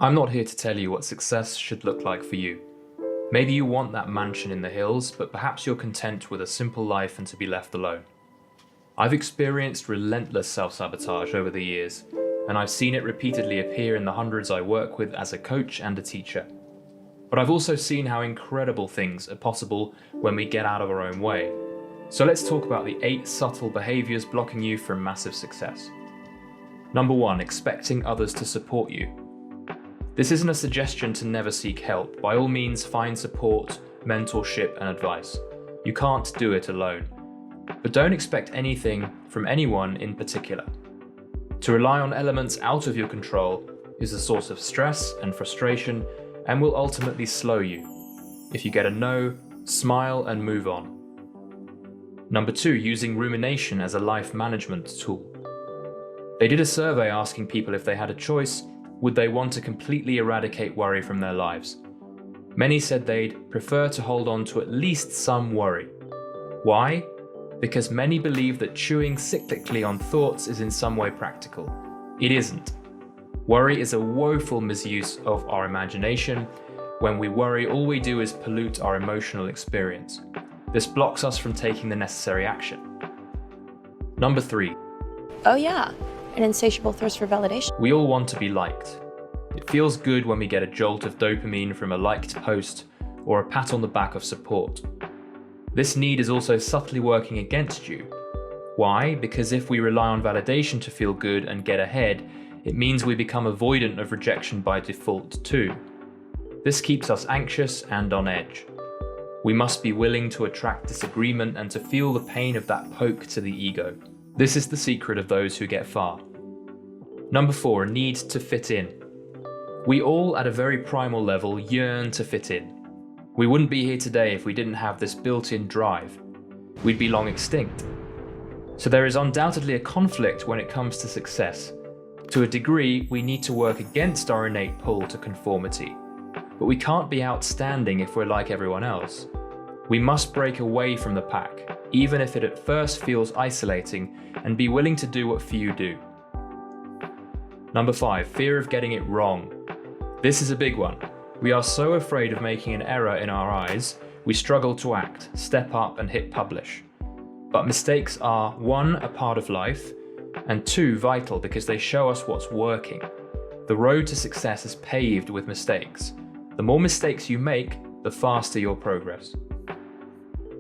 I'm not here to tell you what success should look like for you. Maybe you want that mansion in the hills, but perhaps you're content with a simple life and to be left alone. I've experienced relentless self-sabotage over the years, and I've seen it repeatedly appear in the hundreds I work with as a coach and a teacher. But I've also seen how incredible things are possible when we get out of our own way. So let's talk about the 8 subtle behaviours blocking you from massive success. Number 1, expecting others to support you. This isn't a suggestion to never seek help. By all means, find support, mentorship, and advice. You can't do it alone. But don't expect anything from anyone in particular. To rely on elements out of your control is a source of stress and frustration and will ultimately slow you. If you get a no, smile and move on. Number 2, using rumination as a life management tool. They did a survey asking people if they had a choice, would they want to completely eradicate worry from their lives? Many said they'd prefer to hold on to at least some worry. Why? Because many believe that chewing cyclically on thoughts is in some way practical. It isn't. Worry is a woeful misuse of our imagination. When we worry, all we do is pollute our emotional experience. This blocks us from taking the necessary action. Number 3. Oh yeah, an insatiable thirst for validation. We all want to be liked. It feels good when we get a jolt of dopamine from a liked post or a pat on the back of support. This need is also subtly working against you. Why? Because if we rely on validation to feel good and get ahead, it means we become avoidant of rejection by default too. This keeps us anxious and on edge. We must be willing to attract disagreement and to feel the pain of that poke to the ego. This is the secret of those who get far. Number 4, a need to fit in. We all, at a very primal level, yearn to fit in. We wouldn't be here today if we didn't have this built-in drive. We'd be long extinct. So there is undoubtedly a conflict when it comes to success. To a degree, we need to work against our innate pull to conformity. But we can't be outstanding if we're like everyone else. We must break away from the pack, even if it at first feels isolating, and be willing to do what few do. Number 5, fear of getting it wrong. This is a big one. We are so afraid of making an error in our eyes, we struggle to act, step up and hit publish. But mistakes are 1, a part of life, and 2, vital because they show us what's working. The road to success is paved with mistakes. The more mistakes you make, the faster your progress.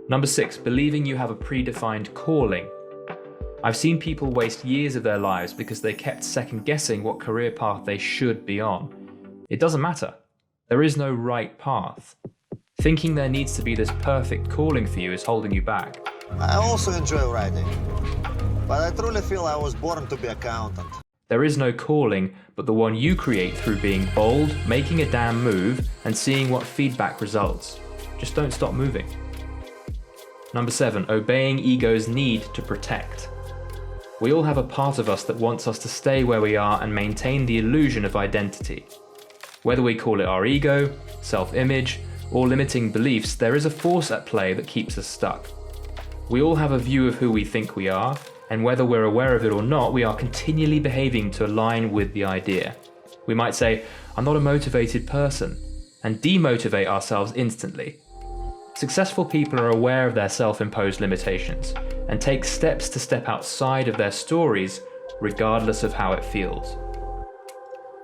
Number 6, believing you have a predefined calling. I've seen people waste years of their lives because they kept second guessing what career path they should be on. It doesn't matter. There is no right path. Thinking there needs to be this perfect calling for you is holding you back. I also enjoy writing, but I truly feel I was born to be an accountant. There is no calling, but the one you create through being bold, making a damn move, and seeing what feedback results. Just don't stop moving. Number 7, obeying ego's need to protect. We all have a part of us that wants us to stay where we are and maintain the illusion of identity. Whether we call it our ego, self-image, or limiting beliefs, there is a force at play that keeps us stuck. We all have a view of who we think we are, and whether we're aware of it or not, we are continually behaving to align with the idea. We might say, I'm not a motivated person, and demotivate ourselves instantly. Successful people are aware of their self-imposed limitations, and take steps to step outside of their stories, regardless of how it feels.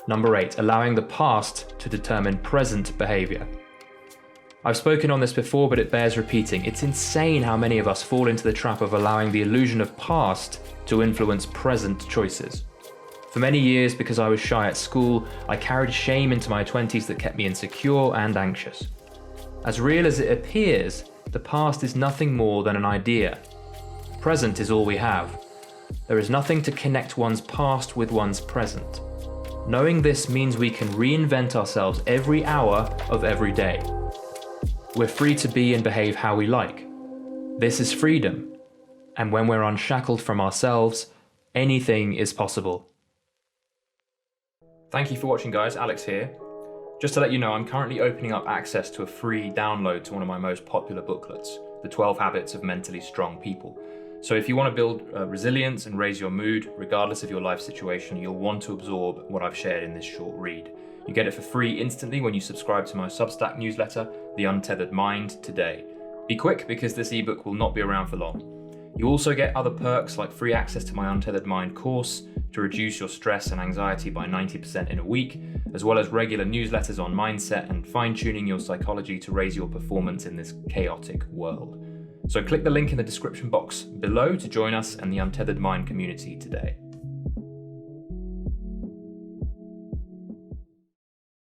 Number 8, allowing the past to determine present behaviour. I've spoken on this before, but it bears repeating. It's insane how many of us fall into the trap of allowing the illusion of past to influence present choices. For many years, because I was shy at school, I carried shame into my 20s that kept me insecure and anxious. As real as it appears, the past is nothing more than an idea. Present is all we have. There is nothing to connect one's past with one's present. Knowing this means we can reinvent ourselves every hour of every day. We're free to be and behave how we like. This is freedom. And when we're unshackled from ourselves, anything is possible. Thank you for watching, guys. Alex here. Just to let you know, I'm currently opening up access to a free download to one of my most popular booklets, The 12 Habits of Mentally Strong People. So if you want to build resilience and raise your mood, regardless of your life situation, you'll want to absorb what I've shared in this short read. You get it for free instantly when you subscribe to my Substack newsletter, The Untethered Mind, today. Be quick because this ebook will not be around for long. You also get other perks like free access to my Untethered Mind course to reduce your stress and anxiety by 90% in a week, as well as regular newsletters on mindset and fine-tuning your psychology to raise your performance in this chaotic world. So click the link in the description box below to join us and the Untethered Mind community today.